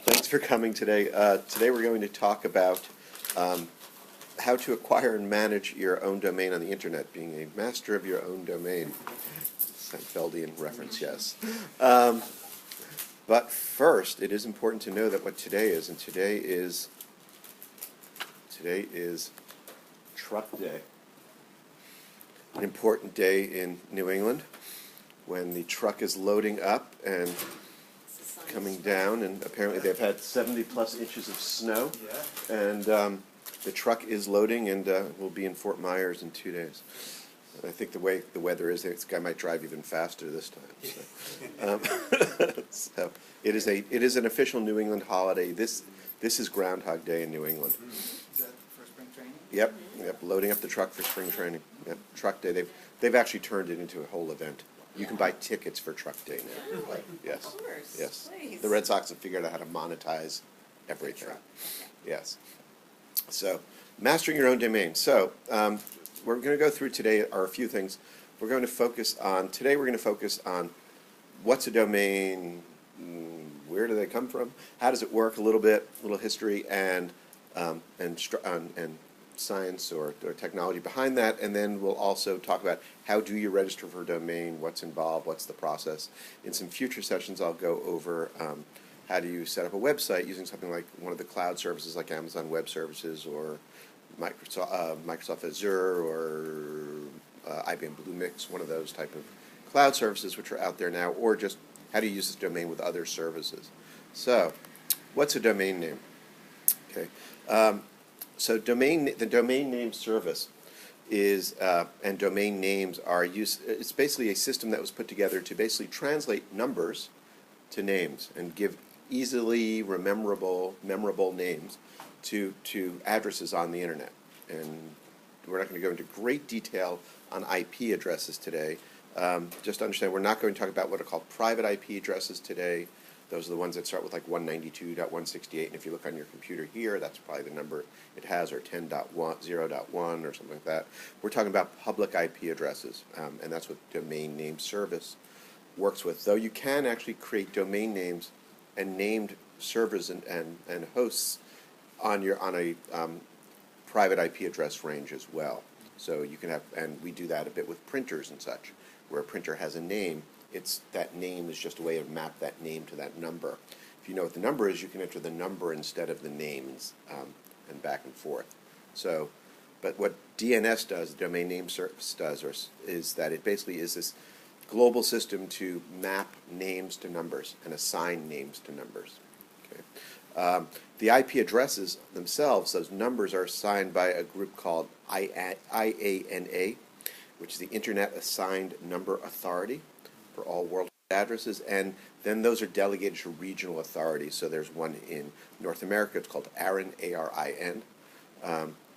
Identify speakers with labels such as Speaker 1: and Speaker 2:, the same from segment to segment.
Speaker 1: Thanks for coming today. Today we're going to talk about how to acquire and manage your own domain on the internet, being a master of your own domain. Seinfeldian reference, yes. But first, it is important to know that what today is, and today is Truck Day. An important day in New England when the truck is loading up and coming down, and apparently they've had 70 plus inches of snow, and the truck is loading and will be in Fort Myers in 2 days. And I think the way the weather is, this guy might drive even faster this time. So it is an official New England holiday. This is Groundhog Day in New England.
Speaker 2: Is that for spring training?
Speaker 1: Yep, loading up the truck for spring training. Yep, Truck Day. They've actually turned it into a whole event. You can buy tickets for Truck Day now.
Speaker 3: Really?
Speaker 1: Yes.
Speaker 3: Of course.
Speaker 1: Yes.
Speaker 3: Nice.
Speaker 1: The Red Sox have figured out how to monetize everything. Yes. So, mastering your own domain. So, we're going to go through today are a few things. We're going to focus on what's a domain, where do they come from, how does it work a little bit, a little history, and science or technology behind that, and then we'll also talk about how do you register for a domain, what's involved, what's the process. In some future sessions I'll go over how do you set up a website using something like one of the cloud services like Amazon Web Services or Microsoft Azure or IBM Bluemix, one of those type of cloud services which are out there now, or just how do you use this domain with other services. So, what's a domain name? Okay. So the domain name service is, and domain names are used, it's basically a system that was put together to basically translate numbers to names and give easily memorable names to addresses on the internet. And we're not going to go into great detail on IP addresses today. Just understand we're not going to talk about what are called private IP addresses today. Those are the ones that start with like 192.168, and if you look on your computer here, that's probably the number it has, or 10.0.1 or something like that. We're talking about public IP addresses, and that's what Domain Name Service works with. Though you can actually create domain names and named servers and hosts on a private IP address range as well. So you can have, and we do that a bit with printers and such, where a printer has a name. That name is just a way to map that name to that number. If you know what the number is, you can enter the number instead of the names, and back and forth. So, but what DNS does, the Domain Name Service does, is that it basically is this global system to map names to numbers and assign names to numbers. Okay. The IP addresses themselves, those numbers are assigned by a group called IANA, which is the Internet Assigned Number Authority for all worldwide addresses, and then those are delegated to regional authorities. So there's one in North America, it's called ARIN, A-R-I-N,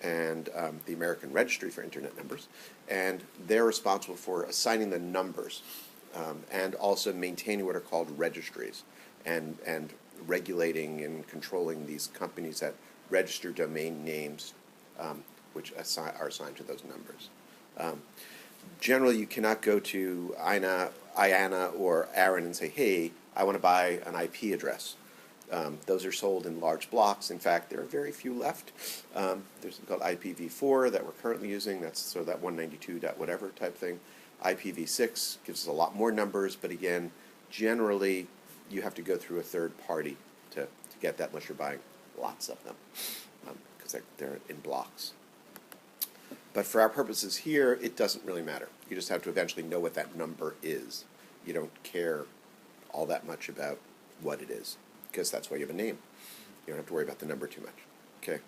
Speaker 1: and the American Registry for Internet Numbers, and they're responsible for assigning the numbers and also maintaining what are called registries and regulating and controlling these companies that register domain names which are assigned to those numbers. Generally, you cannot go to IANA or ARIN and say, hey, I want to buy an IP address. Those are sold in large blocks. In fact, there are very few left. There's something called IPv4 that we're currently using. That's sort of that 192 dot whatever type thing. IPv6 gives us a lot more numbers, but again, generally, you have to go through a third party to get that unless you're buying lots of them because they're in blocks. But for our purposes here, it doesn't really matter. You just have to eventually know what that number is. You don't care all that much about what it is, because that's why you have a name. You don't have to worry about the number too much. Okay.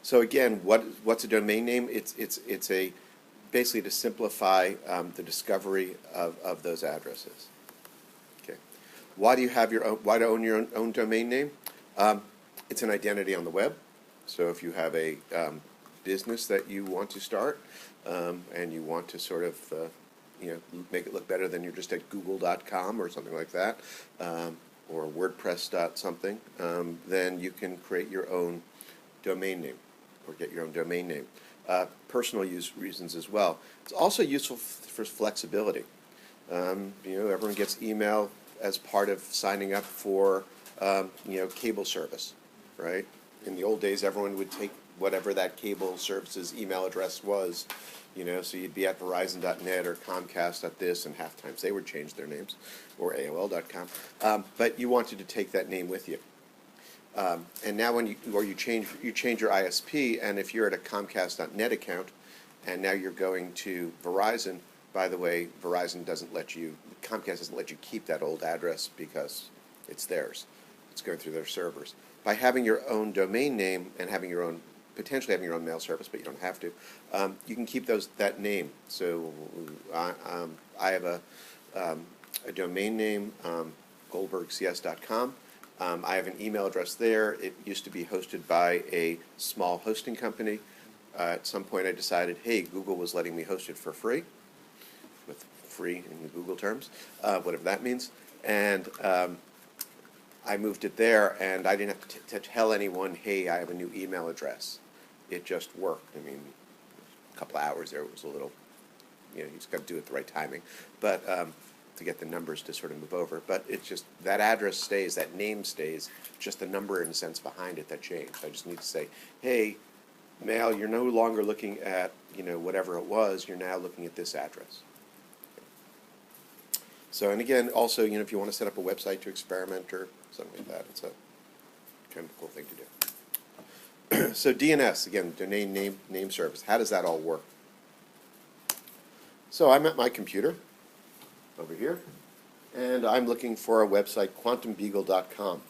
Speaker 1: So again, what's a domain name? It's basically to simplify the discovery of those addresses. Okay. Why do you own your own domain name? It's an identity on the web. So if you have a business that you want to start and you want to sort of make it look better than you're just at google.com or something like that, or WordPress something, then you can create your own domain name or get your own domain name. Personal use reasons as well. It's also useful for flexibility. Everyone gets email as part of signing up for cable service, right? In the old days, everyone would take whatever that cable service's email address was, so you'd be at Verizon.net or Comcast at this, and half times they would change their names, or AOL.com. But you wanted to take that name with you. And now when you change your ISP, and if you're at a Comcast.net account, and now you're going to Verizon, by the way, Comcast doesn't let you keep that old address because it's theirs. It's going through their servers. By having your own domain name and potentially having your own mail service, but you don't have to, you can keep that name. So I have a domain name, goldbergcs.com. I have an email address there. It used to be hosted by a small hosting company. At some point I decided, hey, Google was letting me host it for free, with free in Google terms, whatever that means. And I moved it there, and I didn't have to tell anyone, hey, I have a new email address. It just worked. I mean, a couple hours there, it was a little, you just got to do it at the right timing. But to get the numbers to sort of move over. But it's just, that address stays, that name stays, just the number in a sense behind it that changed. I just need to say, hey, mail, you're no longer looking at, whatever it was, you're now looking at this address. So, and again, also, if you want to set up a website to experiment or something like that, it's a kind of cool thing to do. So DNS, again, Domain Name Service, how does that all work? So I'm at my computer over here, and I'm looking for a website, quantumbeagle.com.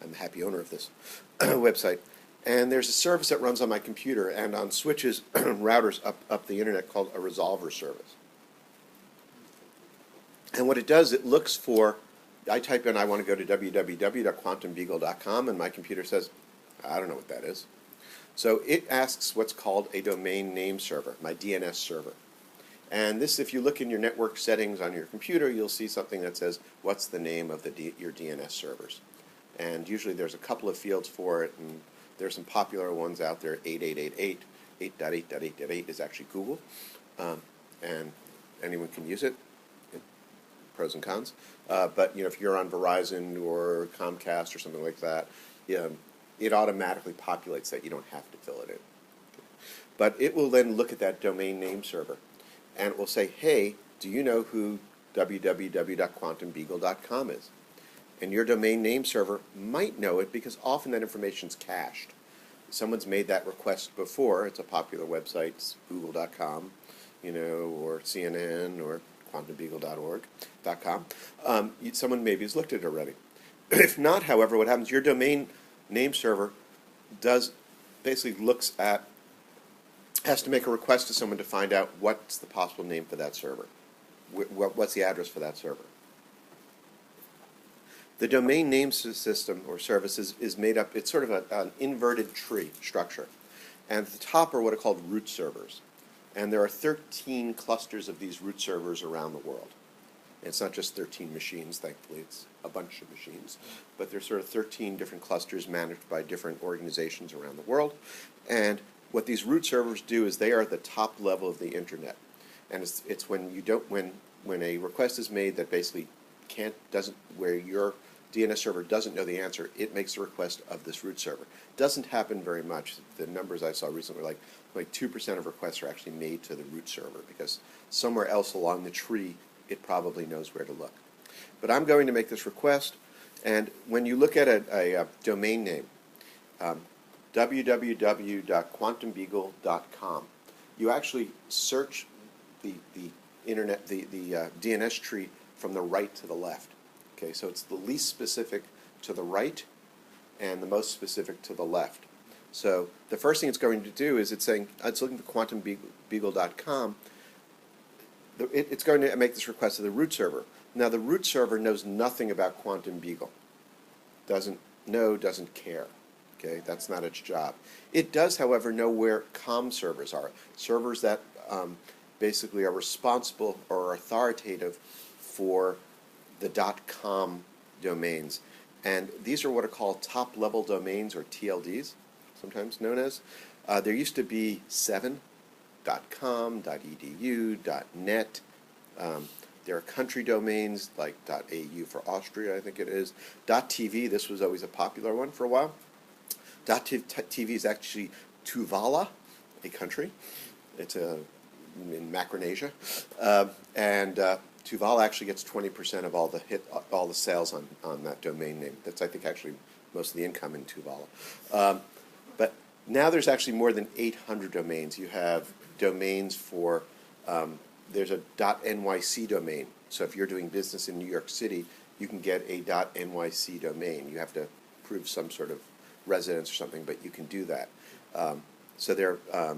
Speaker 1: I'm the happy owner of this website. And there's a service that runs on my computer and on switches, routers up the internet called a resolver service. And what it does, it looks for, I type in, I want to go to www.quantumbeagle.com, and my computer says, I don't know what that is. So it asks what's called a domain name server, my DNS server. And this, if you look in your network settings on your computer, you'll see something that says, what's the name of your DNS servers? And usually there's a couple of fields for it, and there's some popular ones out there. 8888, 8.8.8.8 is actually Google, and anyone can use it. Pros and cons. But if you're on Verizon or Comcast or something like that, it automatically populates that. You don't have to fill it in. But it will then look at that domain name server, and it will say, hey, do you know who www.quantumbeagle.com is? And your domain name server might know it because often that information is cached. Someone's made that request before. It's a popular website, it's google.com, or CNN or quantumbeagle.org.com. Someone maybe has looked at it already. If not, however, what happens, your domain name server has to make a request to someone to find out what's the possible name for that server. What's the address for that server? The domain name system or service is made up, it's sort of an inverted tree structure. And at the top are what are called root servers. And there are 13 clusters of these root servers around the world. And it's not just 13 machines, thankfully, it's a bunch of machines. But there's sort of 13 different clusters managed by different organizations around the world. And what these root servers do is they are at the top level of the internet. And it's when a request is made that basically where your DNS server doesn't know the answer, it makes a request of this root server. Doesn't happen very much. The numbers I saw recently were like 2% of requests are actually made to the root server because somewhere else along the tree it probably knows where to look. But I'm going to make this request, and when you look at a domain name, www.quantumbeagle.com, you actually search the internet, the DNS tree from the right to the left. Okay, so it's the least specific to the right and the most specific to the left. So the first thing it's going to do is it's looking for quantumbeagle.com. It's going to make this request to the root server. Now the root server knows nothing about Quantum Beagle. Doesn't know, doesn't care. Okay, that's not its job. It does, however, know where COM servers are. Servers that basically are responsible or authoritative for the .com domains. And these are what are called top-level domains, or TLDs, sometimes known as. There used to be 7, .com, .edu, .net. There are country domains like .au for Austria, I think it is. .tv, this was always a popular one for a while. .tv is actually Tuvalu, a country. It's in Micronesia, and Tuvalu actually gets 20% of all the sales on that domain name. That's, I think, actually most of the income in Tuvalu. But now there's actually more than 800 domains. You have domains for there's a .nyc domain. So if you're doing business in New York City, you can get a .nyc domain. You have to prove some sort of residence or something, but you can do that. So there are,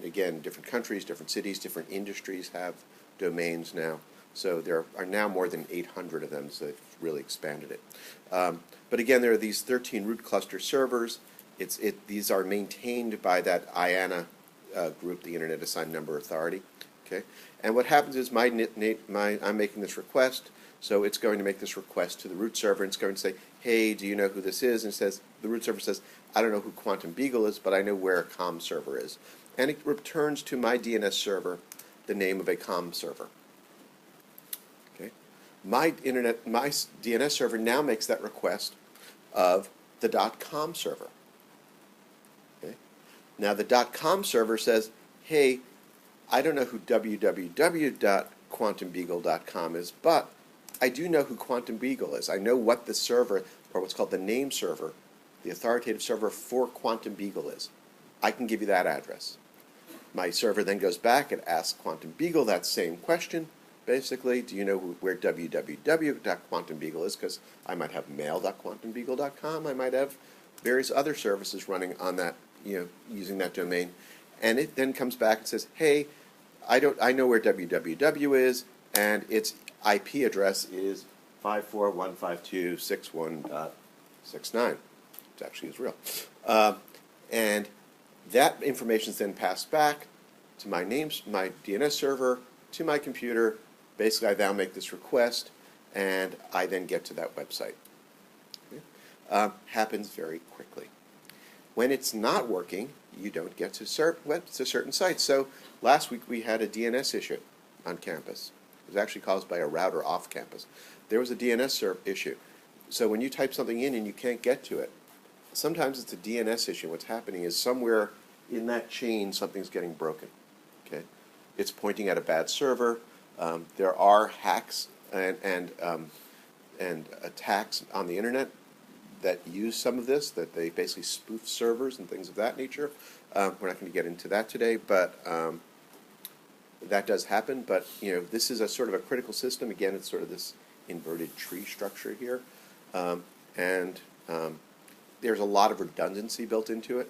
Speaker 1: again, different countries, different cities, different industries have domains now. So there are now more than 800 of them, so they've really expanded it. But again, there are these 13 root cluster servers. These are maintained by that IANA group, the Internet Assigned Number Authority. Okay, and what happens is I'm making this request, so it's going to make this request to the root server, and it's going to say, hey, do you know who this is? And the root server says, I don't know who Quantum Beagle is, but I know where a COM server is. And it returns to my DNS server the name of a COM server. Okay, my DNS server now makes that request of the .com server. Okay, now the .com server says, hey, I don't know who www.quantumbeagle.com is, but I do know who Quantum Beagle is. I know what the server, or what's called the name server, the authoritative server for Quantum Beagle is. I can give you that address. My server then goes back and asks Quantum Beagle that same question. Basically, do you know where www.quantumbeagle is? Because I might have mail.quantumbeagle.com. I might have various other services running on that, using that domain. And it then comes back and says, hey, I know where www is, and its IP address is 5415261.69. It actually is real. And that information is then passed back to my DNS server, to my computer. Basically, I now make this request, and I then get to that website. Okay? Happens very quickly. When it's not working, you don't get to certain sites. So last week we had a DNS issue on campus. It was actually caused by a router off campus. There was a DNS issue. So when you type something in and you can't get to it, sometimes it's a DNS issue. What's happening is somewhere in that chain something's getting broken. Okay, it's pointing at a bad server. There are hacks and attacks on the internet that use some of this, that they basically spoof servers and things of that nature. We're not going to get into that today, but that does happen. But this is a sort of a critical system. Again, it's sort of this inverted tree structure here, and there's a lot of redundancy built into it.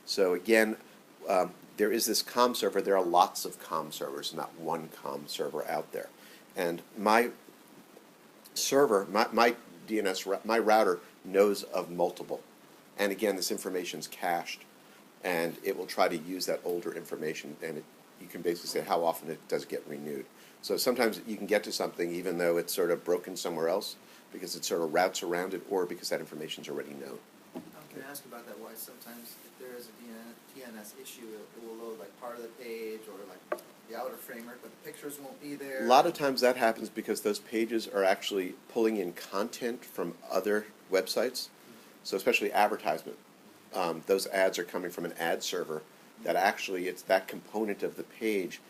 Speaker 1: So again, there is this COM server. There are lots of COM servers, not one COM server out there. And my server, my DNS, my router knows of multiple. And again, this information's cached, and it will try to use that older information, and you can basically say how often it does get renewed. So sometimes you can get to something even though it's sort of broken somewhere else, because it sort of routes around it, or because that information's already known.
Speaker 2: I'm going to ask about that, why sometimes if there is a DNS issue, it will load like part of the page or like the outer framework, but the pictures won't be there.
Speaker 1: A lot of times that happens because those pages are actually pulling in content from other websites, so especially advertisement. Those ads are coming from an ad server that actually, it's that component of the page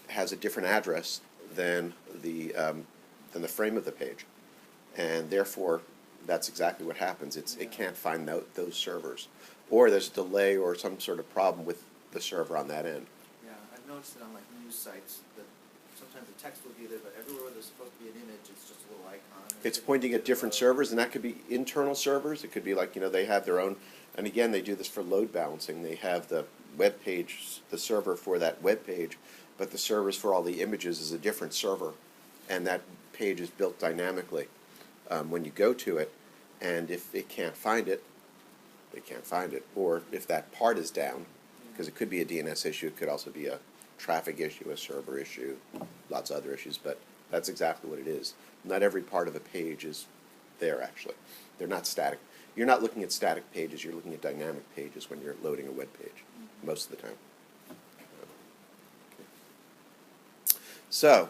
Speaker 1: has a different address than the frame of the page, and therefore that's exactly what happens. It can't find those servers, or there's a delay or some sort of problem with the server on that end.
Speaker 2: Yeah, I've noticed it on like news sites that sometimes the text will be there, but everywhere where there's supposed to be an image, it's just a little icon.
Speaker 1: It's pointing at different servers, and that could be internal servers. It could be like, they have their own, and again, they do this for load balancing. They have the web page, the server for that web page, but the servers for all the images is a different server, and that page is built dynamically when you go to it, and if it can't find it, they can't find it. Or if that part is down, because it could be a DNS issue, it could also be a traffic issue, a server issue, lots of other issues, but that's exactly what it is. Not every part of a page is there, actually. They're not static. You're not looking at static pages, you're looking at dynamic pages when you're loading a web page, most of the time. Okay. So,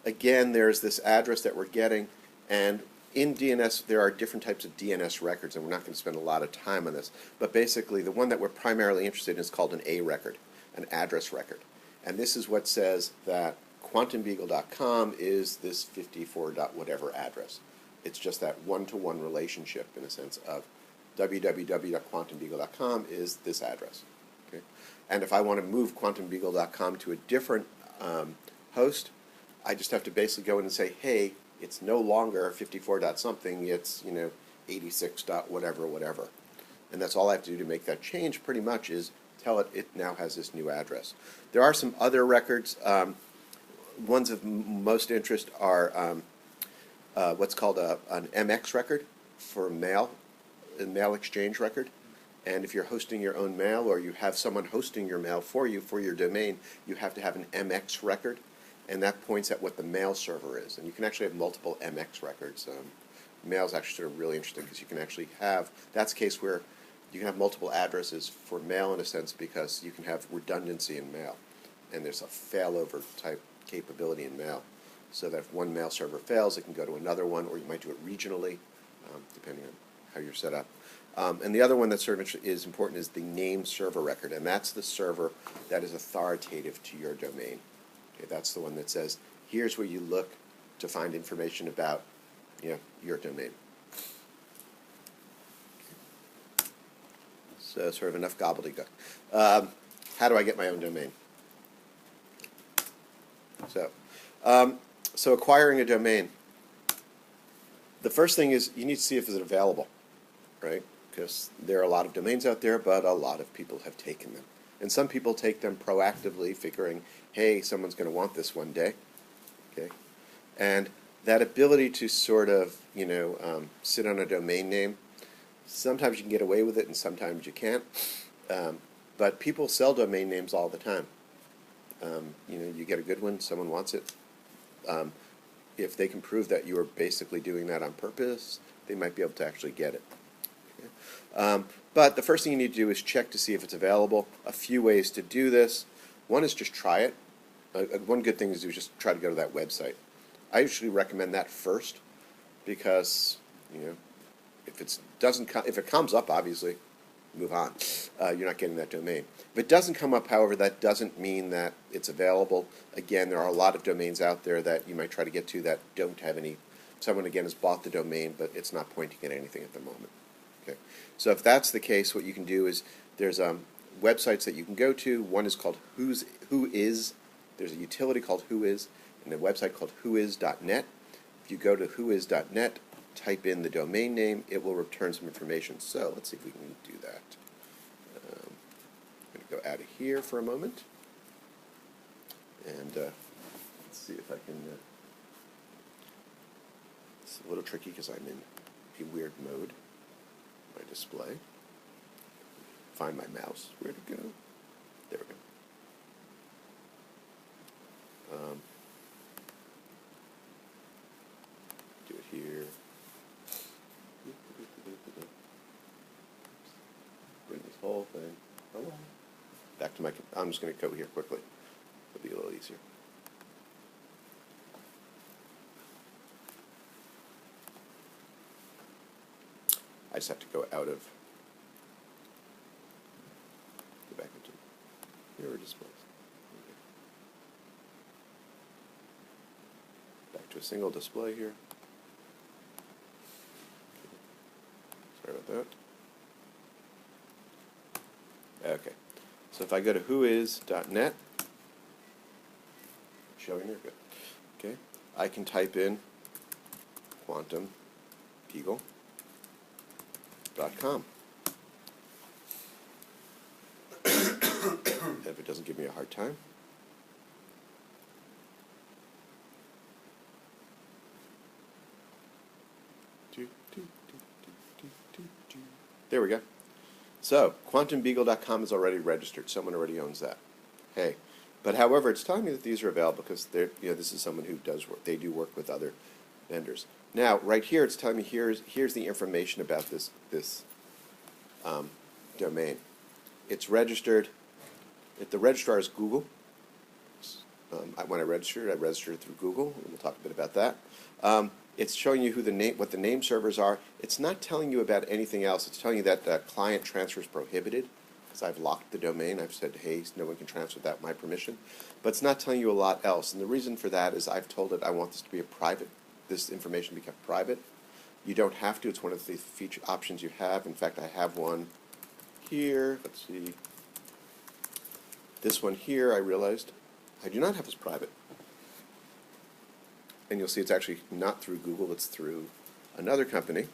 Speaker 1: again, there's this address that we're getting, and in DNS, there are different types of DNS records, and we're not going to spend a lot of time on this. But basically, the one that we're primarily interested in is called an A record, an address record. And this is what says that quantumbeagle.com is this 54 dot whatever address. It's just that one-to-one relationship, in a sense, of www.quantumbeagle.com is this address. Okay? And if I want to move quantumbeagle.com to a different host, I just have to basically go in and say, hey, it's no longer 54 dot something, it's 86 dot whatever, whatever. And that's all I have to do to make that change, pretty much, is tell it it now has this new address. There are some other records. Ones of most interest are what's called an MX record for mail, a mail exchange record. And if you're hosting your own mail, or you have someone hosting your mail for you for your domain, you have to have an MX record. And that points at what the mail server is. And you can actually have multiple MX records. Mail is actually sort of really interesting because you can actually have, that's a case where you can have multiple addresses for mail in a sense, because you can have redundancy in mail. And there's a failover type capability in mail. So that if one mail server fails, it can go to another one, or you might do it regionally, depending on how you're set up. And the other one that's sort of is important is the name server record. And that's the server that is authoritative to your domain. Okay, that's the one that says, here's where you look to find information about your domain. So sort of enough gobbledygook. How do I get my own domain? So acquiring a domain. The first thing is you need to see if it's available, right? Because there are a lot of domains out there, but a lot of people have taken them. And some people take them proactively, figuring, hey, someone's going to want this one day. Okay, and that ability to sort of, sit on a domain name, sometimes you can get away with it and sometimes you can't. But people sell domain names all the time. You get a good one, someone wants it. If they can prove that you are basically doing that on purpose, they might be able to actually get it. Okay? But the first thing you need to do is check to see if it's available. A few ways to do this. One is just try it. One good thing is to just try to go to that website. I usually recommend that first, because if it comes up, obviously, move on. You're not getting that domain. If it doesn't come up, however, that doesn't mean that it's available. Again, there are a lot of domains out there that you might try to get to that don't have any. Someone, again, has bought the domain, but it's not pointing at anything at the moment. Okay. So if that's the case, what you can do is there's websites that you can go to. One is called Whois. There's a utility called Whois, and a website called whois.net. If you go to whois.net, type in the domain name, it will return some information. So let's see if we can do that. I'm going to go out of here for a moment, and let's see if I can. It's a little tricky because I'm in a weird mode. My display. Find my mouse. Where'd it go? There we go. Do it here. Bring this whole thing. Oh, back to my. I'm just going to go here quickly. It'll be a little easier. I just have to go out of. Go back into mirror displays. Back to a single display here. Sorry about that. Okay, so if I go to whois.net, showing there, good. Okay, I can type in quantumbeagle.com. If it doesn't give me a hard time. There we go. So, quantumbeagle.com is already registered. Someone already owns that. Hey, but however, it's telling me that these are available because they're, this is someone who does work. They do work with other vendors. Now, right here, it's telling me here's the information about this domain. It's registered. The registrar is Google. When I registered through Google, and we'll talk a bit about that. It's showing you what the name servers are. It's not telling you about anything else. It's telling you that client transfer is prohibited, because I've locked the domain. I've said, hey, no one can transfer without my permission. But it's not telling you a lot else. And the reason for that is I've told it I want this to be this information to be kept private. You don't have to. It's one of the feature options you have. In fact, I have one here. Let's see. This one here, I realized I do not have as private. And you'll see it's actually not through Google, it's through another company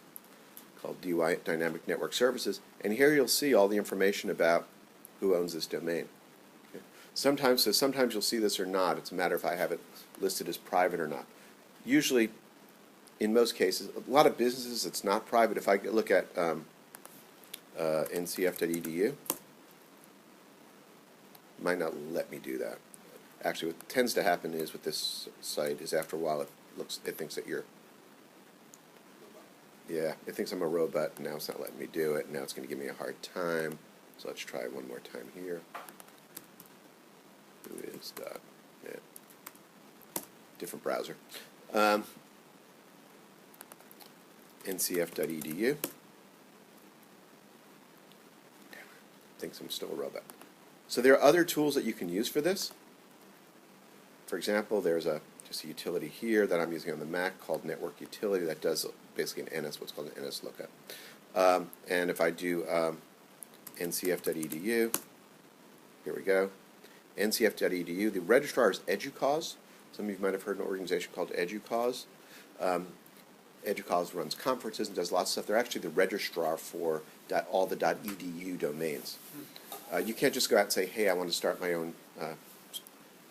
Speaker 1: called DY Dynamic Network Services. And here you'll see all the information about who owns this domain. Okay. Sometimes you'll see this or not. It's a matter if I have it listed as private or not. Usually, in most cases, a lot of businesses, it's not private. If I look at ncf.edu, might not let me do that. Actually, what tends to happen is with this site is after a while it thinks that it thinks I'm a robot, and now it's not letting me do it. Now it's going to give me a hard time. So let's try one more time here. Who is .net? Different browser. ncf.edu. Thinks I'm still a robot. So there are other tools that you can use for this. For example, there's just a utility here that I'm using on the Mac called Network Utility that does basically an NS, what's called an NS lookup. And if I do ncf.edu, here we go. ncf.edu, the registrar is EduCause. Some of you might have heard an organization called EduCause. EduCause runs conferences and does lots of stuff. They're actually the registrar for all the .edu domains. You can't just go out and say, hey, I want to start my own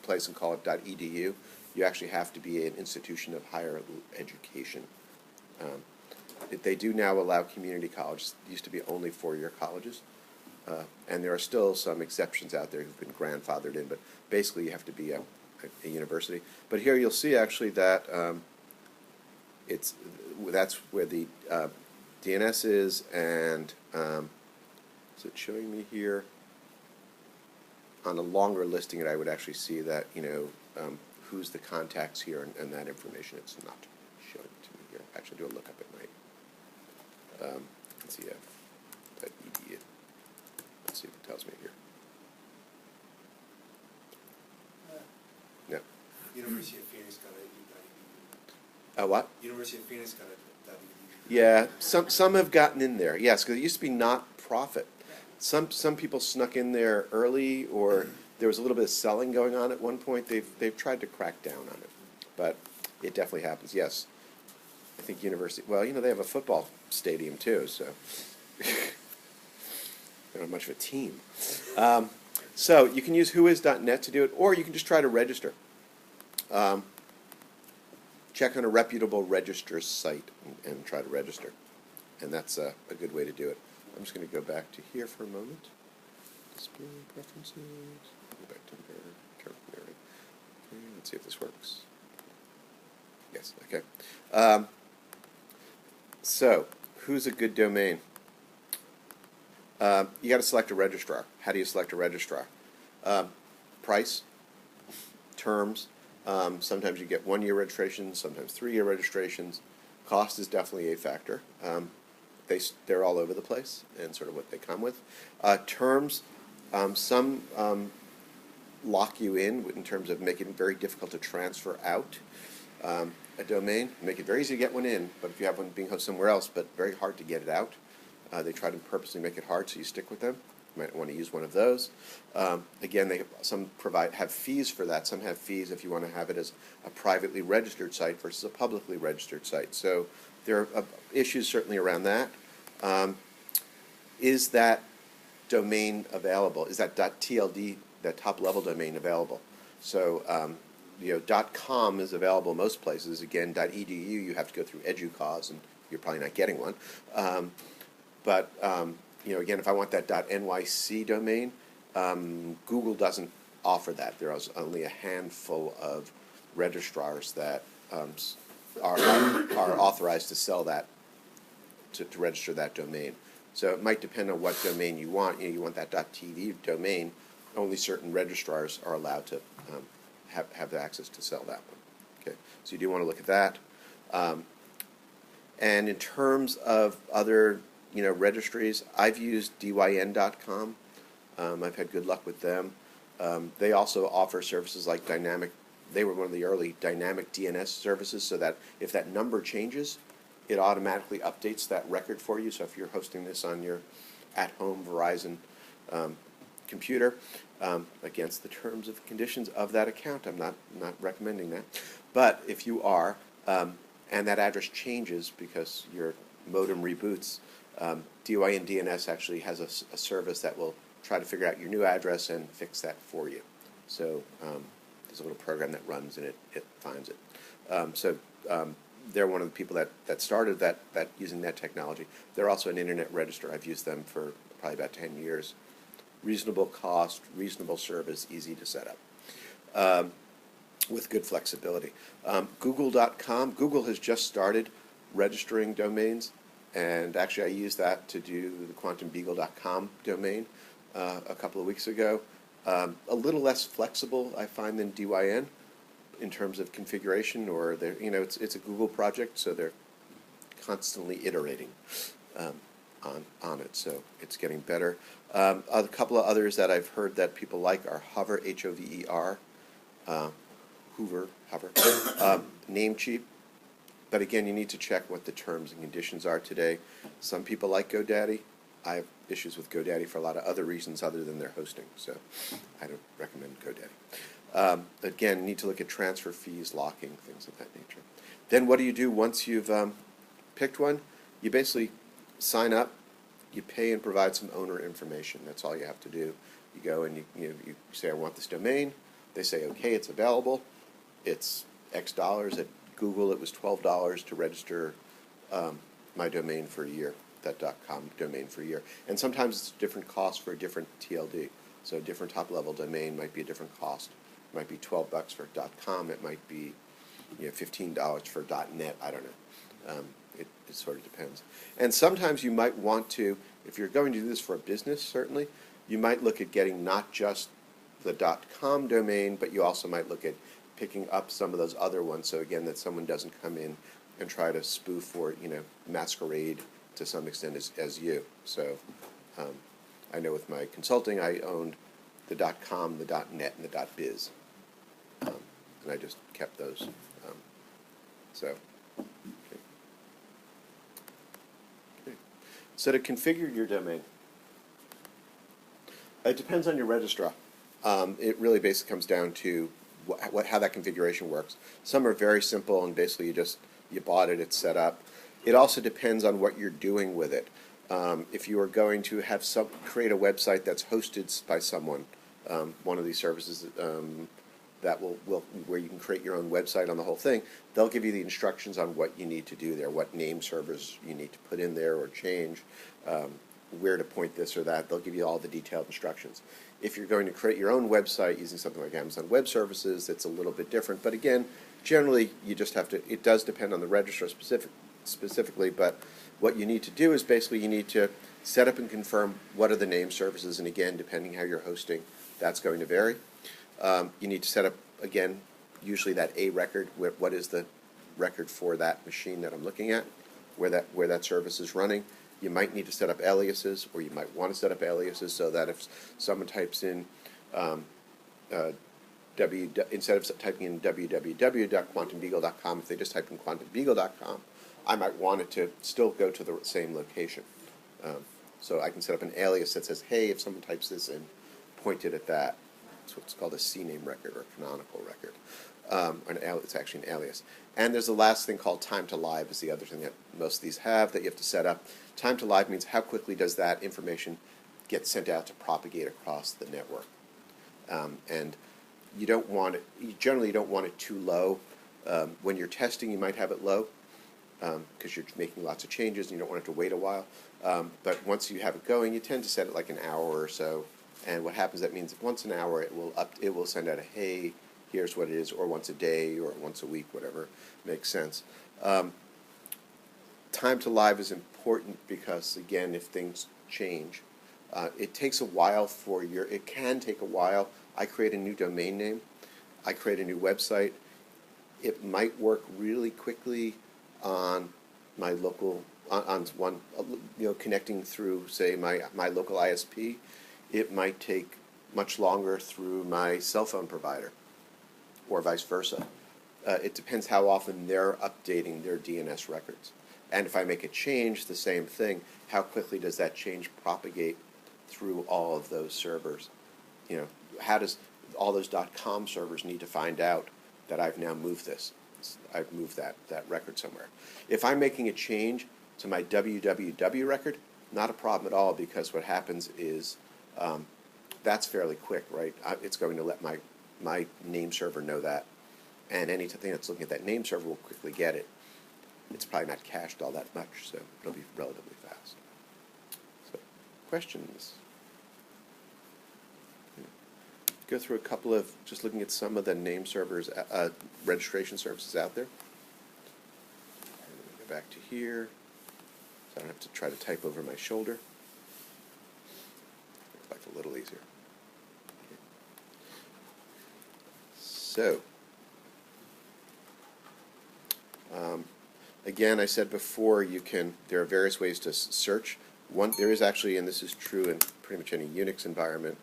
Speaker 1: place and call it .edu. You actually have to be an institution of higher education. They do now allow community colleges. It used to be only four-year colleges. And there are still some exceptions out there who've been grandfathered in, but basically you have to be a university. But here you'll see actually that that's where the DNS is, and is it showing me here? On a longer listing, I would actually see that, who's the contacts here and that information. It's not showing it to me here. Actually, do a lookup at night. Let's see, .edu. Let's see if it tells me here. No.
Speaker 3: University of Phoenix got it.
Speaker 1: What?
Speaker 3: University of Phoenix got it.
Speaker 1: Yeah, some have gotten in there. Yes, because it used to be not profit. Some people snuck in there early, or there was a little bit of selling going on at one point. They've tried to crack down on it, but it definitely happens. Yes, I think university. Well, they have a football stadium too, so they're not much of a team. So you can use whois.net to do it, or you can just try to register. Check on a reputable register site and try to register, and that's a good way to do it. I'm just going to go back to here for a moment. Display preferences. Go back to there. Okay, let's see if this works. Yes. Okay. So, who's a good domain? You got to select a registrar. How do you select a registrar? Price, terms. Sometimes you get 1-year registrations. Sometimes 3-year registrations. Cost is definitely a factor. They're all over the place and sort of what they come with. Terms, some lock you in terms of making it very difficult to transfer out a domain. Make it very easy to get one in, but if you have one being hosted somewhere else, but very hard to get it out. They try to purposely make it hard so you stick with them. You might want to use one of those. Again, some have fees for that. Some have fees if you want to have it as a privately registered site versus a publicly registered site. So there are issues certainly around that. Is that domain available? Is that .tld, that top-level domain, available? So, .com is available most places. Again, .edu, you have to go through EduCause, and you're probably not getting one. Again, if I want that .nyc domain, Google doesn't offer that. There is only a handful of registrars that are authorized to sell that, to register that domain. So it might depend on what domain you want. You want that .tv domain. Only certain registrars are allowed to have the access to sell that one. Okay, so you do want to look at that. And in terms of other, registries, I've used dyn.com. I've had good luck with them. They also offer services like they were one of the early dynamic DNS services, so that if that number changes, it automatically updates that record for you. So if you're hosting this on your at-home Verizon computer, against the terms and conditions of that account, I'm not recommending that. But if you are, and that address changes because your modem reboots, DYN DNS actually has a service that will try to figure out your new address and fix that for you. So there's a little program that runs and it finds it. They're one of the people that started that using that technology. They're also an internet registrar. I've used them for probably about 10 years. Reasonable cost, reasonable service, easy to set up, with good flexibility. Google.com, Google has just started registering domains, and actually I used that to do the quantumbeagle.com domain a couple of weeks ago. A little less flexible, I find, than DYN in terms of configuration, or it's a Google project, so they're constantly iterating on it, so it's getting better. A couple of others that I've heard that people like are Hover, Hover, Namecheap. But again, you need to check what the terms and conditions are today. Some people like GoDaddy. I have issues with GoDaddy for a lot of other reasons other than their hosting, so I don't recommend GoDaddy. Again, you need to look at transfer fees, locking, things of that nature. Then what do you do once you've picked one? You basically sign up, you pay and provide some owner information. That's all you have to do. You go and you say, I want this domain. They say, okay, it's available. It's X dollars. At Google, it was $12 to register my domain for a year, that .com domain for a year. And sometimes it's a different cost for a different TLD. So a different top-level domain might be a different cost. It might be $12 for .com. It might be $15 for .net. I don't know. It sort of depends. And sometimes you might want to, if you're going to do this for a business, certainly, you might look at getting not just the .com domain, but you also might look at picking up some of those other ones, so again, that someone doesn't come in and try to spoof or masquerade to some extent as you. So I know with my consulting, I owned the .com, the .net, and the .biz, and I just kept those. Okay. So to configure your domain, it depends on your registrar. It really basically comes down to how that configuration works. Some are very simple, and basically you bought it, it's set up. It also depends on what you're doing with it. If you are going to have create a website that's hosted by someone, one of these services that will where you can create your own website on the whole thing, they'll give you the instructions on what you need to do there, what name servers you need to put in there or change, where to point this or that. They'll give you all the detailed instructions. If you're going to create your own website using something like Amazon Web Services, it's a little bit different. But again, generally, you just have to, it does depend on the registrar specifically, but what you need to do is basically you need to set up and confirm what are the name services, and again, depending how you're hosting, that's going to vary. You need to set up, again, usually that A record, what is the record for that machine that I'm looking at, where that service is running. You might need to set up aliases, or you might want to set up aliases so that if someone types in instead of typing in www.quantumbeagle.com, if they just type in quantumbeagle.com, I might want it to still go to the same location. So I can set up an alias that says, hey, if someone types this in, point it at that. It's what's called a CNAME record or canonical record. It's actually an alias. And there's the last thing called time to live is the other thing that most of these have that you have to set up. Time to live means how quickly does that information get sent out to propagate across the network. And you don't want it, you generally don't want it too low. When you're testing, you might have it low because you're making lots of changes and you don't want it to wait a while. But once you have it going, you tend to set it like an hour or so. And what happens, that means once an hour it will send out a hey, here's what it is, or once a day or once a week, whatever makes sense. Time to live is important because, again, if things change, it takes a while it can take a while. I create a new domain name. I create a new website. It might work really quickly on my local, on one, connecting through, say, my local ISP. It might take much longer through my cell phone provider, or vice versa. It depends how often they're updating their DNS records. And if I make a change, the same thing, how quickly does that change propagate through all of those servers? How does all those .com servers need to find out that I've now moved this? I've moved that record somewhere. If I'm making a change to my www record, not a problem at all, because what happens is that's fairly quick, right? It's going to let my name server know that, and anything that's looking at that name server will quickly get it. It's probably not cached all that much, so it'll be relatively fast. So, questions? Go through a couple of, just looking at some of the name servers, registration services out there. Go back to here, so I don't have to try to type over my shoulder. Make life a little easier. Okay. So, again, I said before, there are various ways to search. There is actually, and this is true in pretty much any Unix environment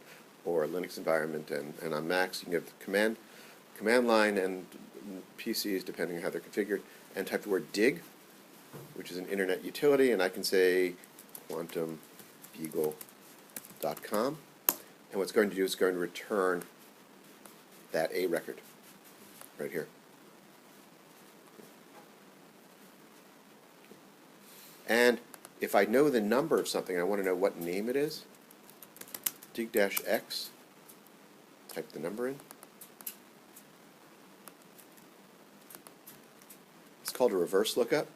Speaker 1: or Linux environment, and on Macs, you can have the command line, and PCs, depending on how they're configured, and type the word dig, which is an internet utility, and I can say quantumbeagle.com, and what's going to do is going to return that A record right here. And if I know the number of something, I want to know what name it is, dig-x, type the number in. It's called a reverse lookup.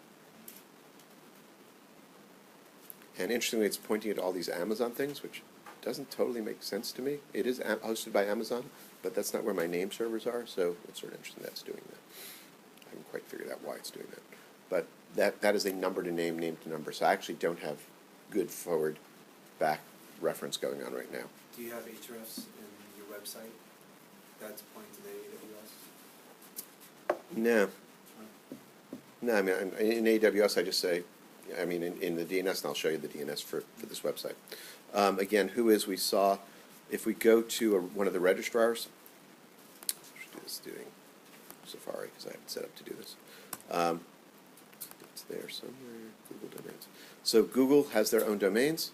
Speaker 1: And interestingly, it's pointing at all these Amazon things, which doesn't totally make sense to me. It is hosted by Amazon, but that's not where my name servers are, so it's sort of interesting that's doing that. I haven't quite figured out why it's doing that. But that is a number to name, name to number, so I actually don't have good forward-back reference going on right now.
Speaker 3: Do you have hrefs in your website that's pointing to the AWS?
Speaker 1: No. No, I mean, in AWS I just say, I mean, in the DNS, and I'll show you the DNS for this website. Again, who is, we saw, if we go to one of the registrars, I should do this doing Safari, because I have it set up to do this. It's there somewhere, Google Domains. So Google has their own domains,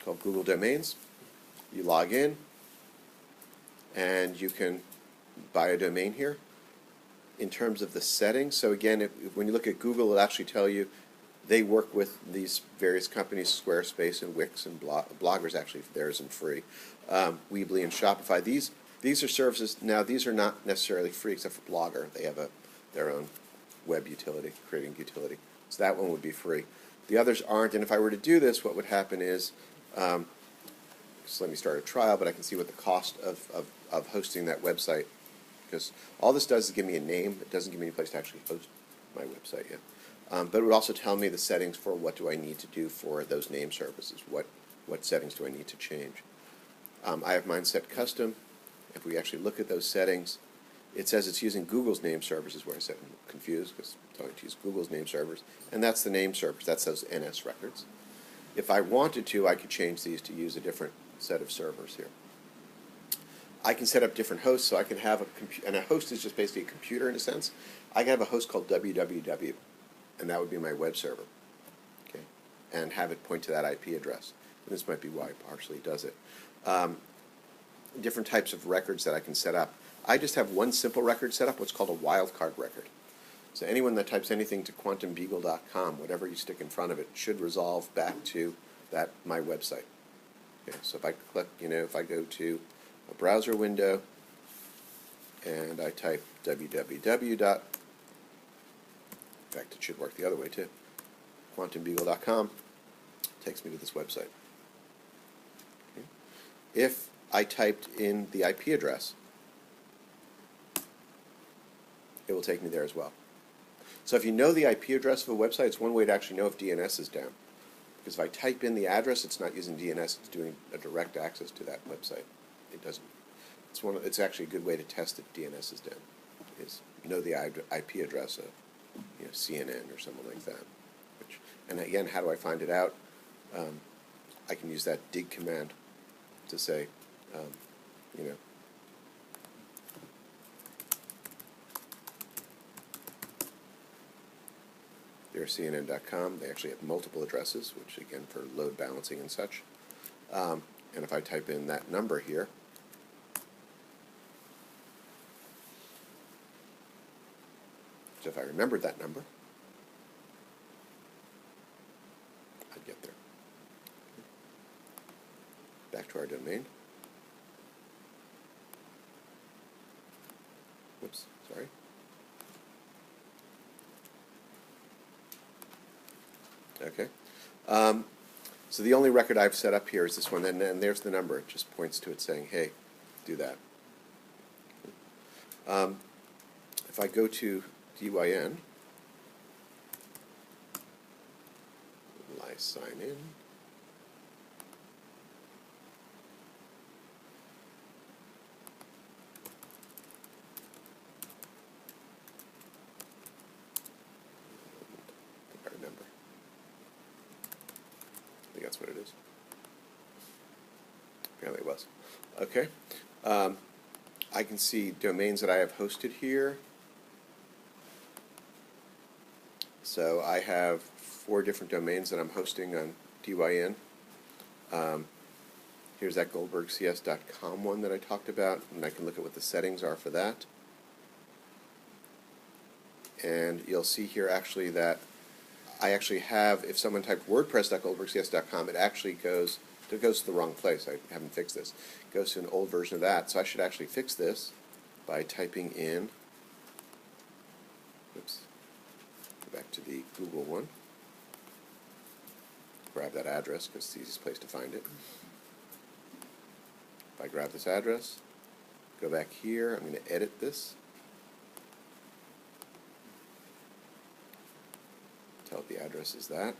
Speaker 1: called Google Domains. You log in, and you can buy a domain here. In terms of the settings, so again, when you look at Google, it'll actually tell you they work with these various companies, Squarespace and Wix and Bloggers, actually theirs and free, Weebly and Shopify. These are services. Now, these are not necessarily free except for Blogger. They have their own web utility, creating utility. So that one would be free. The others aren't, and if I were to do this, what would happen is, so let me start a trial, but I can see what the cost of hosting that website, because all this does is give me a name. It doesn't give me any place to actually host my website yet. But it would also tell me the settings for what do I need to do for those name services. What settings do I need to change? I have mine set custom. If we actually look at those settings, it says it's using Google's name servers, is where I said I'm confused, because I'm talking to use Google's name servers. And that's the name servers. That's those NS records. If I wanted to, I could change these to use a different set of servers here. I can set up different hosts, so I can have and a host is just basically a computer in a sense. I can have a host called www, and that would be my web server, okay, and have it point to that IP address. And this might be why it partially does it. Different types of records that I can set up. I just have one simple record set up, what's called a wildcard record. So anyone that types anything to quantumbeagle.com, whatever you stick in front of it, should resolve back to my website. Okay, so if I click, if I go to a browser window and I type www. In fact, it should work the other way too. quantumbeagle.com takes me to this website. Okay. If I typed in the IP address, it will take me there as well. So if you know the IP address of a website, it's one way to actually know if DNS is down. Because if I type in the address, it's not using DNS, it's doing a direct access to that website. It doesn't. It's actually a good way to test if DNS is down. Is know the IP address of CNN or something like that. And again, how do I find it out? I can use that dig command to say, there's CNN.com. They actually have multiple addresses, which again for load balancing and such. And if I type in that number here, so if I remembered that number, I'd get there. Back to our domain. Whoops, sorry. Okay. So the only record I've set up here is this one, and there's the number. It just points to it saying, hey, do that. If I go to DYN, I sign in. I remember. I think that's what it is. Apparently it was. Okay. I can see domains that I have hosted here. So I have 4 different domains that I'm hosting on DYN. Here's that goldbergcs.com one that I talked about, and I can look at what the settings are for that. And you'll see here actually that I actually have, if someone typed wordpress.goldbergcs.com, it actually goes to the wrong place. I haven't fixed this. It goes to an old version of that. So I should actually fix this by typing in, oops, go back to the Google one. Grab that address because it's the easiest place to find it. If I grab this address, go back here, I'm going to edit this. Tell it the address is that.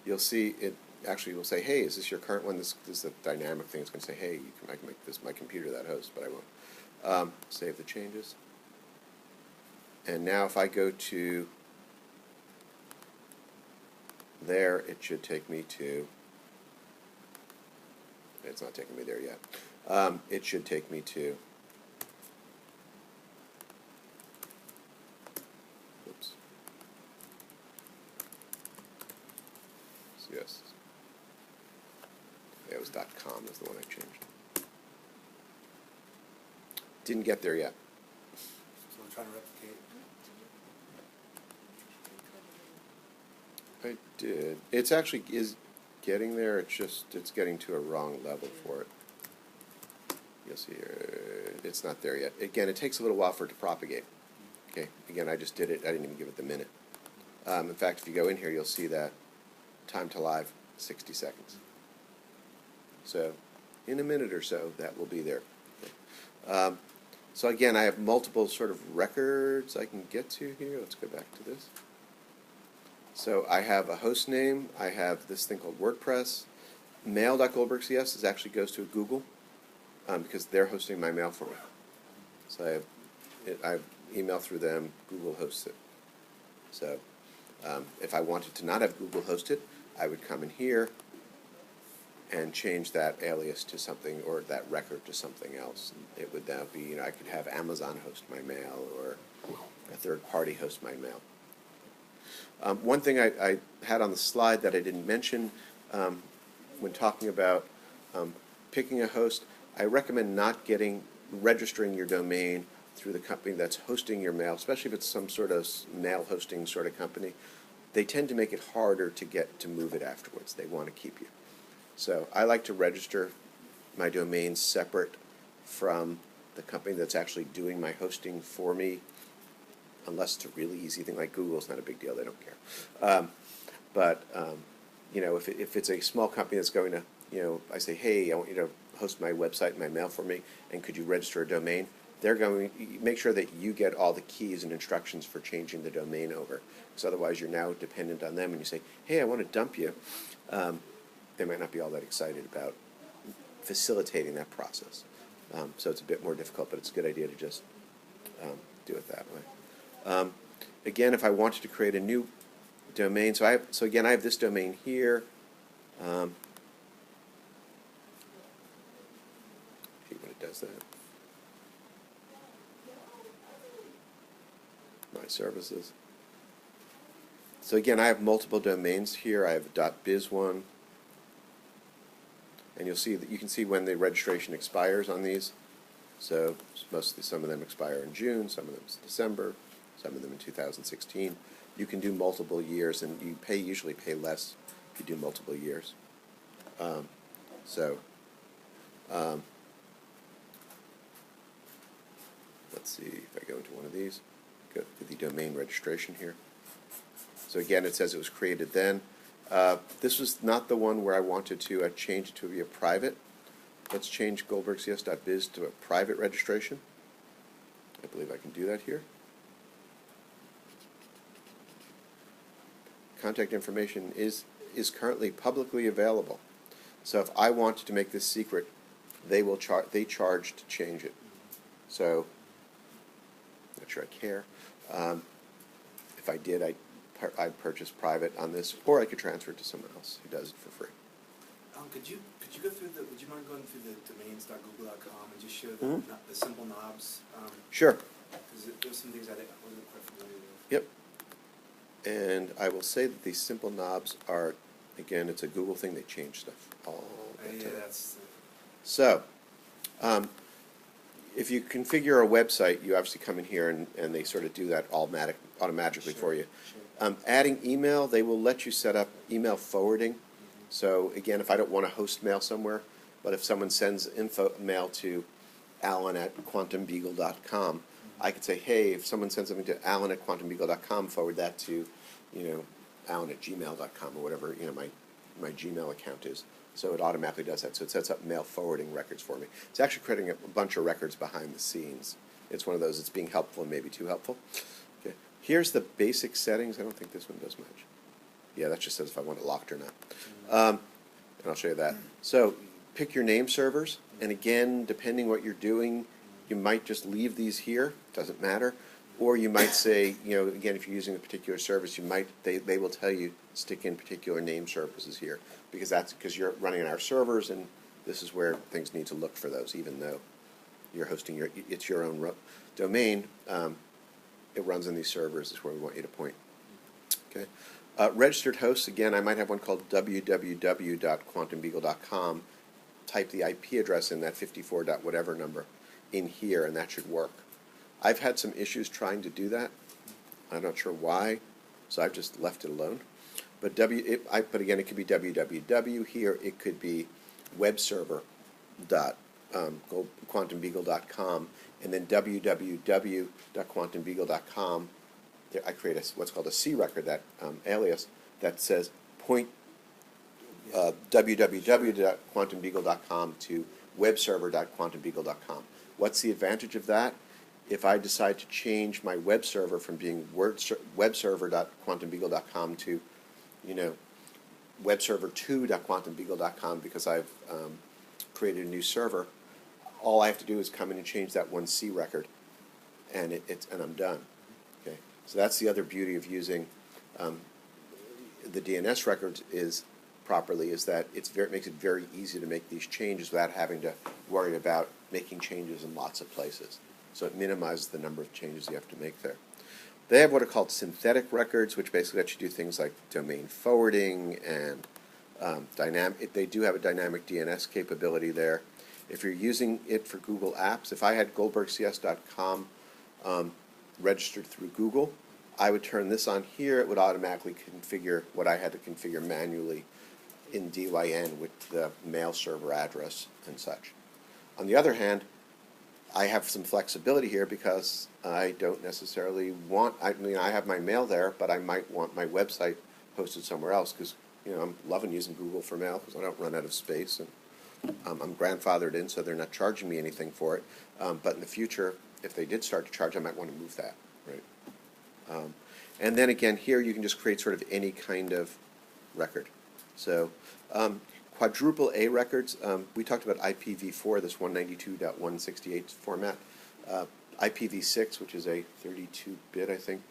Speaker 1: You'll see it actually will say, hey, is this your current one? This is a dynamic thing. It's going to say, hey, I can make this my computer that host, but I won't. Save the changes. And now if I go to there, it should take me to, it's not taking me there yet. It should take me to, oops, yes, it was .com is the one I changed. Didn't get there yet.
Speaker 3: So I'm trying to replicate.
Speaker 1: I did. It's actually is getting there. It's getting to a wrong level for it. You'll see here, it's not there yet. Again, it takes a little while for it to propagate. Okay. Again, I just did it. I didn't even give it the minute. In fact, if you go in here, you'll see that time to live 60 seconds. So, in a minute or so, that will be there. Okay. So again, I have multiple sort of records I can get to here. Let's go back to this. So I have a host name. I have this thing called WordPress. Mail.goldbergcs actually goes to Google because they're hosting my mail for me. So I have email through them. Google hosts it. So if I wanted to not have Google host it, I would come in here and change that alias to something, or that record to something else. It would now be, I could have Amazon host my mail, or a third party host my mail. One thing I had on the slide that I didn't mention when talking about picking a host, I recommend not registering your domain through the company that's hosting your mail, especially if it's some sort of mail hosting sort of company. They tend to make it harder to move it afterwards. They want to keep you. So I like to register my domain separate from the company that's actually doing my hosting for me, unless it's a really easy thing like Google. It's not a big deal. They don't care. If it's a small company that's going to, I say, hey, I want you to host my website and my mail for me, and could you register a domain? They're going to make sure that you get all the keys and instructions for changing the domain over, because otherwise you're now dependent on them, and you say, hey, I want to dump you. They might not be all that excited about facilitating that process. So it's a bit more difficult, but it's a good idea to just do it that way. Again, if I wanted to create a new domain, so again, I have this domain here. See when it does that. My services. So again, I have multiple domains here. I have a .biz one, and you'll see that you can see when the registration expires on these. So mostly some of them expire in June, some of them in December, some of them in 2016. You can do multiple years, and you usually pay less if you do multiple years. Let's see if I go into one of these. Go to the domain registration here. So again, it says it was created then. This was not the one where I wanted to change it to be a private. Let's change goldbergcs.biz to a private registration. I believe I can do that here. Contact information is currently publicly available. So if I wanted to make this secret, they charge to change it. So not sure I care. If I did, I'd purchase private on this, or I could transfer it to someone else who does it for free.
Speaker 3: Could you go through would you mind going through the domains.google.com and just show the simple knobs?
Speaker 1: Sure.
Speaker 3: Because there's some things I wasn't quite familiar with.
Speaker 1: Yep. And I will say that these simple knobs are, again, it's a Google thing. They change stuff all the time.
Speaker 3: Yeah, that's.
Speaker 1: So, if you configure a website, you obviously come in here and they sort of do that automatically for you.
Speaker 3: Sure.
Speaker 1: Adding email, they will let you set up email forwarding. So again, if I don't want to host mail somewhere, but if someone sends mail to alan@quantumbeagle.com, I could say, hey, if someone sends something to alan@quantumbeagle.com, forward that to, alan@gmail.com or whatever, my Gmail account is. So it automatically does that. So it sets up mail forwarding records for me. It's actually creating a bunch of records behind the scenes. It's one of those, it's being helpful and maybe too helpful. Okay. Here's the basic settings. I don't think this one does much. Yeah, that just says if I want it locked or not. And I'll show you that. So pick your name servers. And again, depending what you're doing, you might just leave these here. Doesn't matter. Or you might say, again, if you're using a particular service, they will tell you stick in particular name services here, because you're running on our servers, and this is where things need to look for those, even though you're hosting it's your own domain. It runs on these servers. Is where we want you to point. Okay. Registered hosts, again, I might have one called www.quantumbeagle.com. Type the IP address in that 54 dot whatever number in here, and that should work. I've had some issues trying to do that. I'm not sure why, so I've just left it alone. But but again, it could be www here. It could be webserver.quantumbeagle.com, and then www.quantumbeagle.com. I create what's called a C record, that alias that says point www.quantumbeagle.com to webserver.quantumbeagle.com. What's the advantage of that? If I decide to change my web server from being webserver.quantumbeagle.com to, webserver2.quantumbeagle.com because I've created a new server, all I have to do is come in and change that one C record, and and I'm done. Okay, so that's the other beauty of using the DNS records properly, is that it makes it very easy to make these changes without having to worry about making changes in lots of places. So it minimizes the number of changes you have to make there. They have what are called synthetic records, which basically let you do things like domain forwarding and they do have a dynamic DNS capability there. If you're using it for Google Apps, if I had goldbergcs.com registered through Google, I would turn this on here. It would automatically configure what I had to configure manually in DYN with the mail server address and such. On the other hand, I have some flexibility here because I don't necessarily I have my mail there, but I might want my website hosted somewhere else because, I'm loving using Google for mail because I don't run out of space, and I'm grandfathered in, so they're not charging me anything for it. But in the future, if they did start to charge, I might want to move that, right? And then again, here you can just create sort of any kind of record. So quadruple A records, we talked about IPv4, this 192.168 format. IPv6, which is a 32-bit, I think,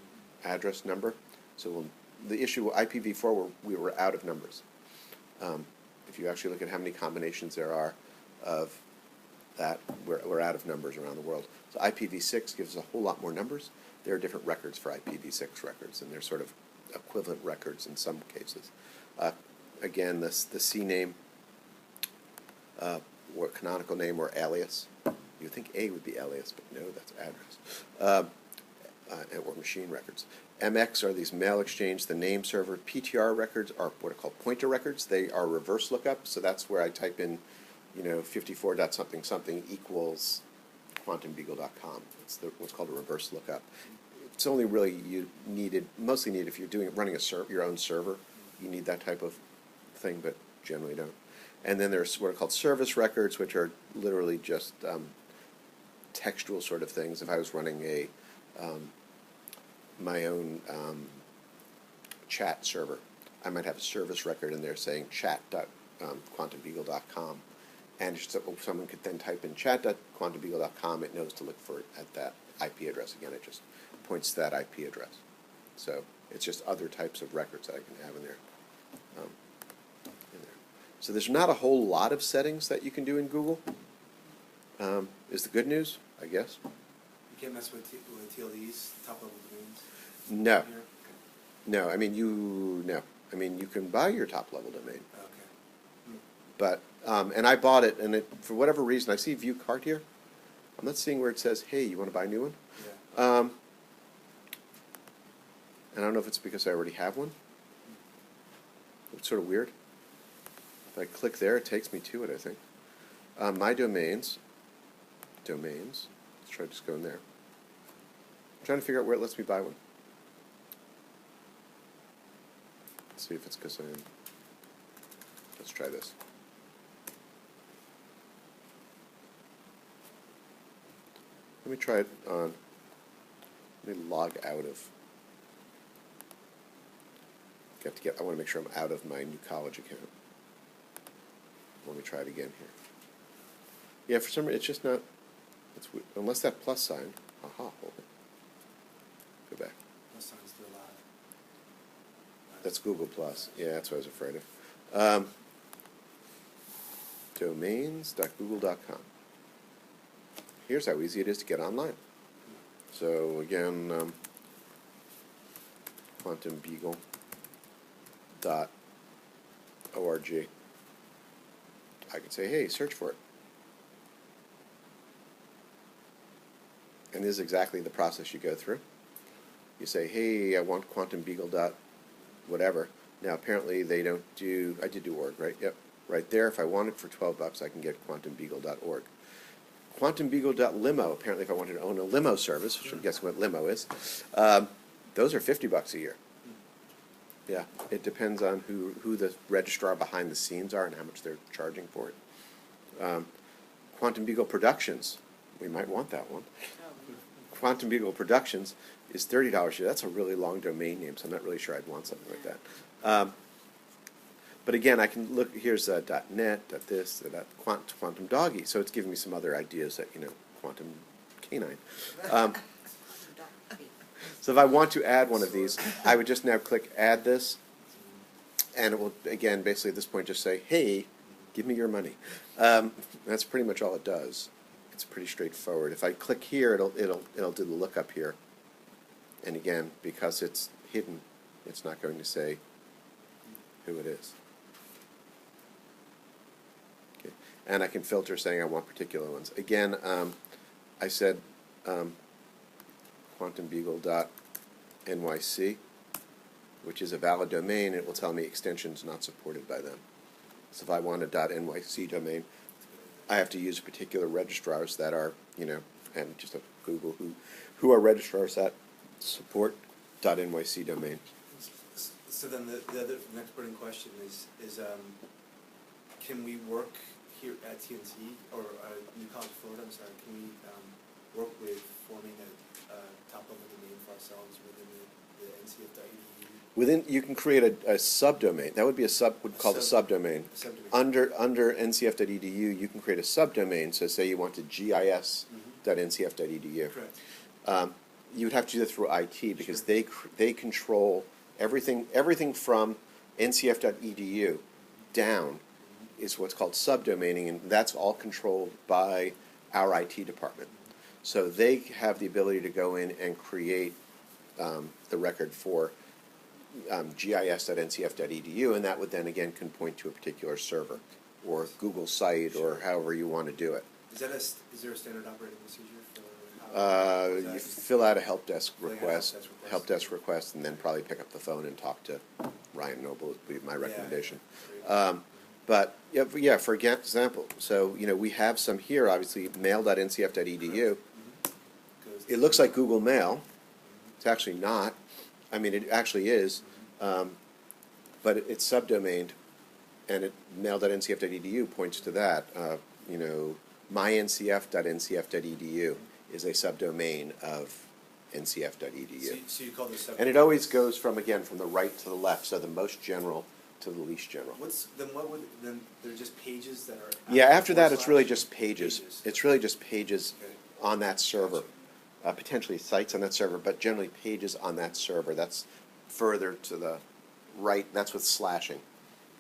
Speaker 1: address number. So the issue with IPv4, we were out of numbers. If you actually look at how many combinations there are of that, we're out of numbers around the world. So IPv6 gives us a whole lot more numbers. There are different records for IPv6 records, and they're sort of equivalent records in some cases. Again, the CNAME, or canonical name, or alias. You would think A would be alias, but no, that's address. Or machine records. MX are these mail exchange, the name server. PTR records are what are called pointer records. They are reverse lookup, so that's where I type in, 54 dot something something equals quantumbeagle.com. It's what's called a reverse lookup. It's only really mostly needed if you're running your own server. You need that type of thing, but generally don't. And then there's what are called service records, which are literally just textual sort of things. If I was running my own chat server, I might have a service record in there saying chat.quantumbeagle.com, and someone could then type in chat.quantumbeagle.com. It knows to look for it at that IP address. Again, it just points to that IP address. So it's just other types of records that I can have in there. So there's not a whole lot of settings that you can do in Google. Is the good news, I guess.
Speaker 3: You can't mess with TLDs, top-level domains?
Speaker 1: No.
Speaker 3: Here?
Speaker 1: No, I mean, you can buy your top-level domain.
Speaker 3: Okay.
Speaker 1: But, and I bought it, and for whatever reason, I see view cart here. I'm not seeing where it says, hey, you want to buy a new one?
Speaker 3: Yeah.
Speaker 1: And I don't know if it's because I already have one. It's sort of weird. If I click there, it takes me to it, I think. My domains, let's try just going there. I'm trying to figure out where it lets me buy one. Let's see if it's because I am. Let's try this. Let me try it on, let me log out of, I want to make sure I'm out of my new college account. Let me try it again here. Yeah, for some reason, it's just not, unless that plus sign, hold it. Go back.
Speaker 3: Plus sign's still alive.
Speaker 1: That's Google Plus. Yeah, that's what I was afraid of. Domains.google.com. Here's how easy it is to get online. So again, quantumbeagle.org. I can say, hey, search for it. And this is exactly the process you go through. You say, hey, I want quantumbeagle. Whatever. Now, apparently, they don't do, I did do org, right? Yep. Right there, if I want it for $12, I can get quantumbeagle.org. Quantumbeagle.limo, apparently, if I wanted to own a limo service, which I'm guessing what limo is, those are $50 a year. Yeah, it depends on who the registrar behind the scenes are and how much they're charging for it. Quantum Beagle Productions, we might want that one. Quantum Beagle Productions is $30 a year. That's a really long domain name, so I'm not really sure I'd want something like that. But again, I can look, here's .net, .this, Quantum Doggy, so it's giving me some other ideas that, Quantum Canine. So if I want to add one of these, I would just now click Add This, and it will, again, basically at this point just say, hey, give me your money. That's pretty much all it does. It's pretty straightforward. If I click here, it'll do the lookup here. And again, because it's hidden, it's not going to say who it is. Okay. And I can filter saying I want particular ones. Again, I said quantumbeagle.nyc, which is a valid domain. It will tell me extensions not supported by them. So if I want a .nyc domain, I have to use particular registrars that are, and just a Google who are registrars that support .nyc domain.
Speaker 3: So then the next burning question is can we work here at TNT, or New College, Florida, I'm sorry, can we work with forming a top-level domain for ourselves within the NCF.edu
Speaker 1: You can create a subdomain. That would be called a subdomain.
Speaker 3: Subdomain.
Speaker 1: Under ncf.edu, you can create a subdomain. So say you wanted gis.ncf.edu.
Speaker 3: Correct.
Speaker 1: You would have to do that through IT because
Speaker 3: Sure.
Speaker 1: they control everything from ncf.edu down is what's called subdomaining, and that's all controlled by our IT department. So they have the ability to go in and create the record for gis.ncf.edu, and that would then again can point to a particular server or Google site or however you want to do it.
Speaker 3: Is there a standard operating procedure for how?
Speaker 1: You fill out a help desk
Speaker 3: Fill out a
Speaker 1: help desk request, and then probably pick up the phone and talk to Ryan Noble would be my recommendation. But yeah, for example, so we have some here. Obviously, mail.ncf.edu. It looks like Google Mail. It's actually not. I mean, it actually is, but it's subdomained, and mail.ncf.edu points to that. myncf.ncf.edu is a subdomain of ncf.edu.
Speaker 3: So you call this subdomain?
Speaker 1: And it always goes from the right to the left, so the most general to the least general.
Speaker 3: Then they're just pages that are.
Speaker 1: Yeah, after that, it's really
Speaker 3: /
Speaker 1: just pages. It's really just pages
Speaker 3: Okay.
Speaker 1: on that server. Potentially sites on that server, but generally pages on that server. That's further to the right. That's with slashing.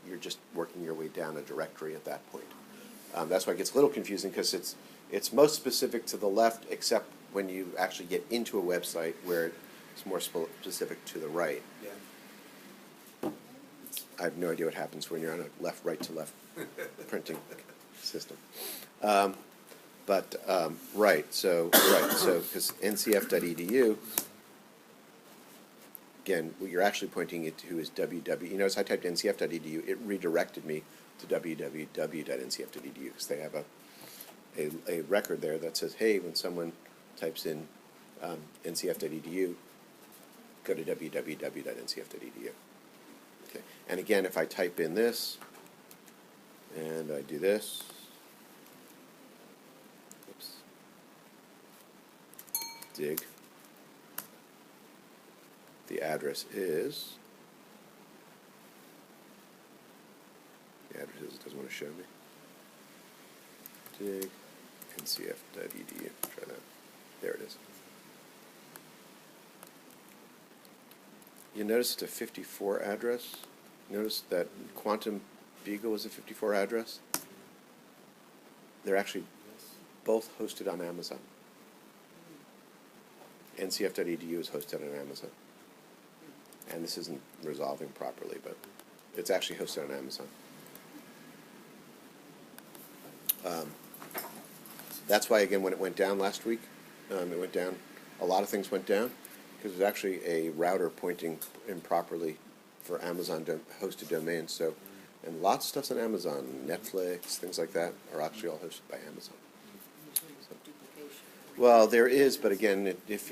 Speaker 1: You're just working your way down a directory at that point. That's why it gets a little confusing because it's most specific to the left, except when you actually get into a website where it's more specific to the right.
Speaker 3: Yeah.
Speaker 1: I have no idea what happens when you're on a right to left printing system. So because ncf.edu, again, what you're actually pointing it to is www. As I typed ncf.edu, it redirected me to www.ncf.edu because they have a record there that says, hey, when someone types in ncf.edu, go to www.ncf.edu. Okay. And again, if I type in this and I do this, dig. The address is. The address is, it doesn't want to show me. Dig ncf.edu. Try that. There it is. You notice it's a 54 address. Notice that Quantum Beagle is a 54 address. They're actually both hosted on Amazon. ncf.edu is hosted on Amazon. And this isn't resolving properly, but it's actually hosted on Amazon. That's why, again, when it went down last week, it went down, a lot of things went down, because it was actually a router pointing improperly for Amazon hosted domains. So, and lots of stuff's on Amazon, Netflix, things like that are actually all hosted by Amazon. Well, there is, but again, if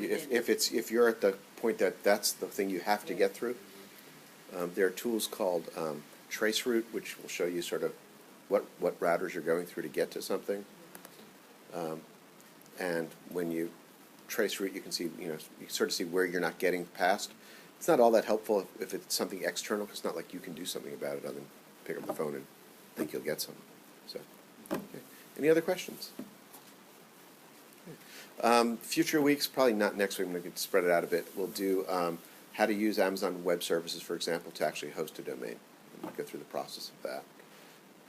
Speaker 1: you're at the point that's the thing you have to get through, there are tools called traceroute, which will show you sort of what routers you're going through to get to something. And when you traceroute, you can see, you sort of see where you're not getting past. It's not all that helpful if it's something external, because it's not like you can do something about it other than pick up the phone and think you'll get something. So, okay. Any other questions? Future weeks, probably not next week. I'm going to spread it out a bit. We'll do how to use Amazon Web Services, for example, to actually host a domain. And go through the process of that.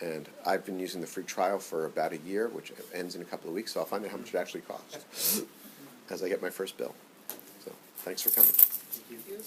Speaker 1: And I've been using the free trial for about a year, which ends in a couple of weeks, so I'll find out how much it actually costs as I get my first bill. So, thanks for coming.
Speaker 3: Thank you.